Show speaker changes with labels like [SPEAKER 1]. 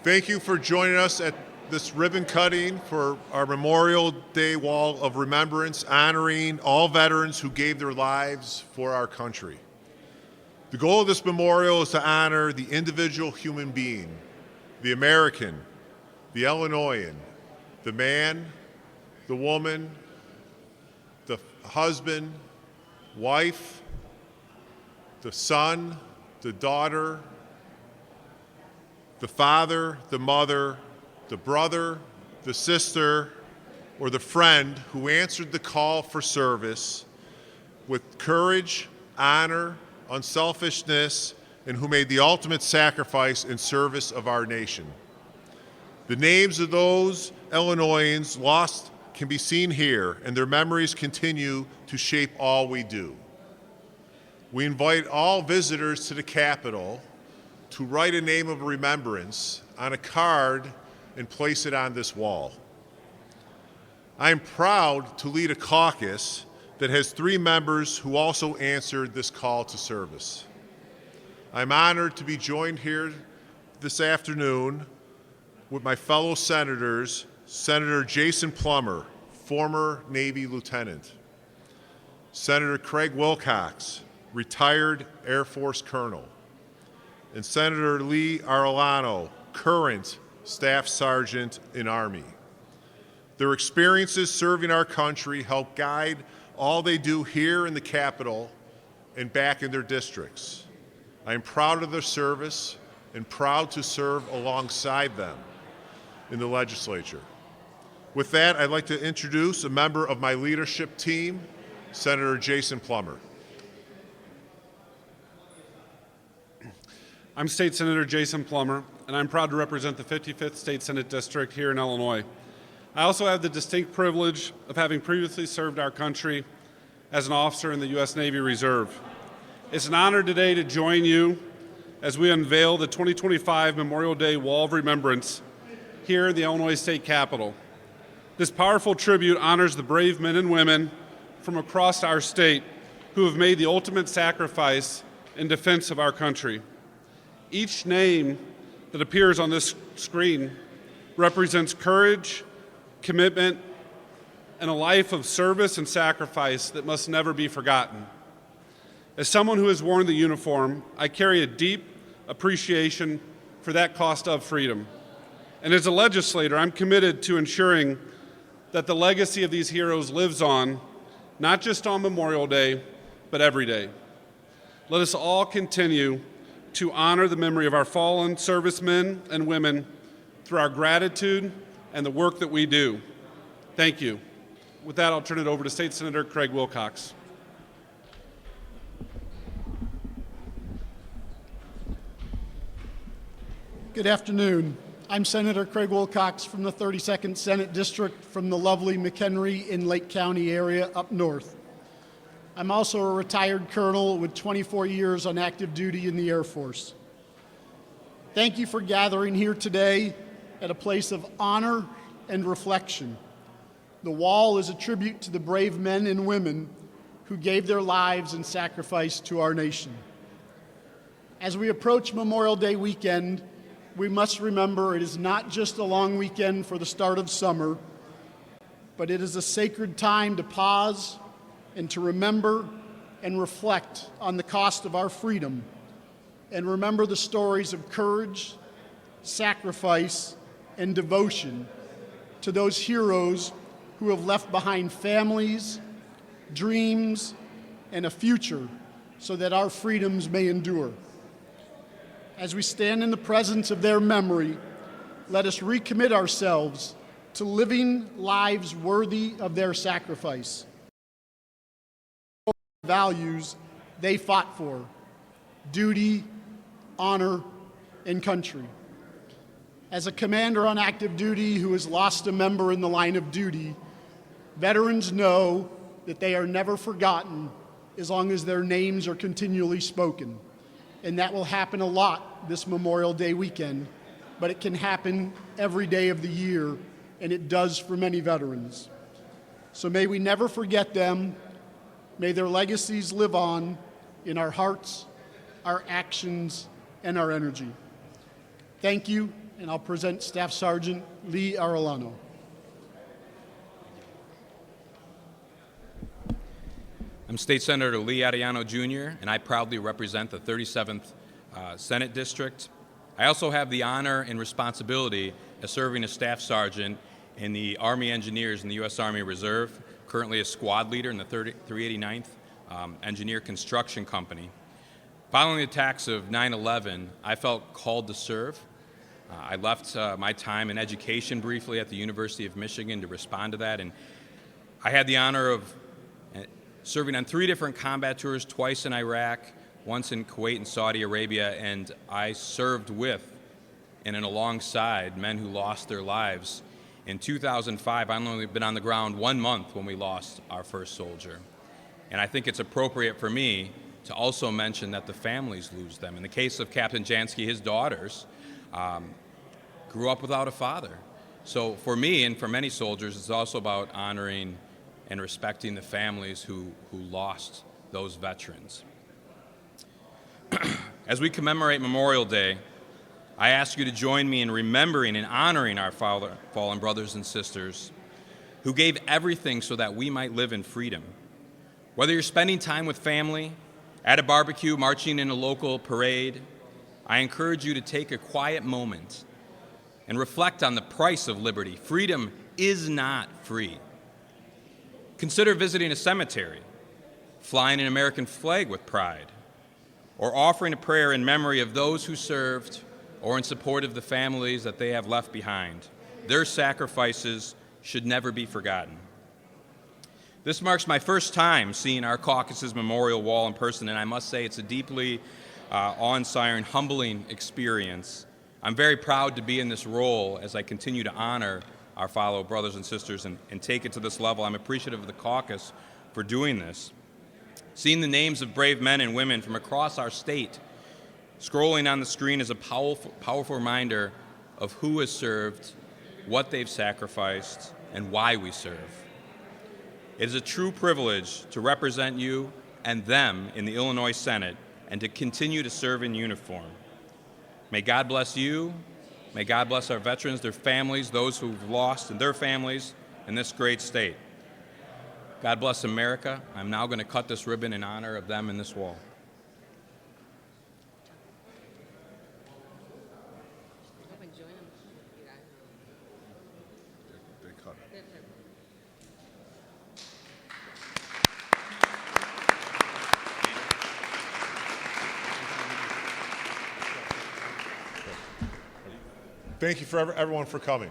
[SPEAKER 1] Thank you for joining us at this ribbon cutting for our Memorial Day Wall of Remembrance, honoring all veterans who gave their lives for our country. The goal of this memorial is to honor the individual human being, the American, the Illinoisan, the man, the woman, the husband, wife, the son, the daughter, the father, the mother, the brother, the sister, or the friend who answered the call for service with courage, honor, unselfishness, and who made the ultimate sacrifice in service of our nation. The names of those Illinoisans lost can be seen here, and their memories continue to shape all we do. We invite all visitors to the Capitol to write a name of remembrance on a card and place it on this wall. I am proud to lead a caucus that has 3 members who also answered this call to service. I'm honored to be joined here this afternoon with my fellow senators, Senator Jason Plummer, former Navy lieutenant, Senator Craig Wilcox, retired Air Force colonel, and Senator Lee Arellano, current Staff Sergeant in Army. Their experiences serving our country help guide all they do here in the Capitol and back in their districts. I am proud of their service and proud to serve alongside them in the legislature. With that, I'd like to introduce a member of my leadership team, Senator Jason Plummer.
[SPEAKER 2] I'm State Senator Jason Plummer, and I'm proud to represent the 55th State Senate District here in Illinois. I also have the distinct privilege of having previously served our country as an officer in the U.S. Navy Reserve. It's an honor today to join you as we unveil the 2025 Memorial Day Wall of Remembrance here in the Illinois State Capitol. This powerful tribute honors the brave men and women from across our state who have made the ultimate sacrifice in defense of our country. Each name that appears on this screen represents courage, commitment, and a life of service and sacrifice that must never be forgotten. As someone who has worn the uniform, I carry a deep appreciation for that cost of freedom. And as a legislator, I'm committed to ensuring that the legacy of these heroes lives on, not just on Memorial Day, but every day. Let us all continue to honor the memory of our fallen servicemen and women through our gratitude and the work that we do. Thank you. With that, I'll turn it over to State Senator Craig Wilcox.
[SPEAKER 3] Good afternoon. I'm Senator Craig Wilcox from the 32nd Senate District from the lovely McHenry in Lake County area up north. I'm also a retired colonel with 24 years on active duty in the Air Force. Thank you for gathering here today at a place of honor and reflection. The wall is a tribute to the brave men and women who gave their lives in sacrifice to our nation. As we approach Memorial Day weekend, we must remember it is not just a long weekend for the start of summer, but it is a sacred time to pause and to remember and reflect on the cost of our freedom, and remember the stories of courage, sacrifice, and devotion to those heroes who have left behind families, dreams, and a future so that our freedoms may endure. As we stand in the presence of their memory, let us recommit ourselves to living lives worthy of their sacrifice. Values they fought for: duty, honor, and country. As a commander on active duty who has lost a member in the line of duty, veterans know that they are never forgotten as long as their names are continually spoken. And that will happen a lot this Memorial Day weekend, but it can happen every day of the year, and it does for many veterans. So may we never forget them. May their legacies live on in our hearts, our actions, and our energy. Thank you, and I'll present Staff Sergeant Lee Arellano.
[SPEAKER 4] I'm State Senator Lee Arellano Jr., and I proudly represent the 37th Senate District. I also have the honor and responsibility of serving as Staff Sergeant in the Army Engineers in the U.S. Army Reserve, currently a squad leader in the 389th Engineer Construction Company. Following the attacks of 9/11, I felt called to serve. I left my time in education briefly at the University of Michigan to respond to that, and I had the honor of serving on 3 different combat tours, twice in Iraq, once in Kuwait and Saudi Arabia, and I served with and alongside men who lost their lives. In 2005, I've only been on the ground 1 month when we lost our first soldier. And I think it's appropriate for me to also mention that the families lose them. In the case of Captain Jansky, his daughters grew up without a father. So for me and for many soldiers, it's also about honoring and respecting the families who lost those veterans. As we commemorate Memorial Day, I ask you to join me in remembering and honoring our fallen brothers and sisters who gave everything so that we might live in freedom. Whether you're spending time with family, at a barbecue, marching in a local parade, I encourage you to take a quiet moment and reflect on the price of liberty. Freedom is not free. Consider visiting a cemetery, flying an American flag with pride, or offering a prayer in memory of those who served or in support of the families that they have left behind. Their sacrifices should never be forgotten. This marks my first time seeing our caucus's memorial wall in person, and I must say it's a deeply awe-inspiring, humbling experience. I'm very proud to be in this role as I continue to honor our fellow brothers and sisters and take it to this level. I'm appreciative of the caucus for doing this. Seeing the names of brave men and women from across our state scrolling on the screen is a powerful reminder of who has served, what they've sacrificed, and why we serve. It is a true privilege to represent you and them in the Illinois Senate and to continue to serve in uniform. May God bless you. May God bless our veterans, their families, those who've lost, and their families in this great state. God bless America. I'm now going to cut this ribbon in honor of them in this wall.
[SPEAKER 1] Thank you for everyone for coming.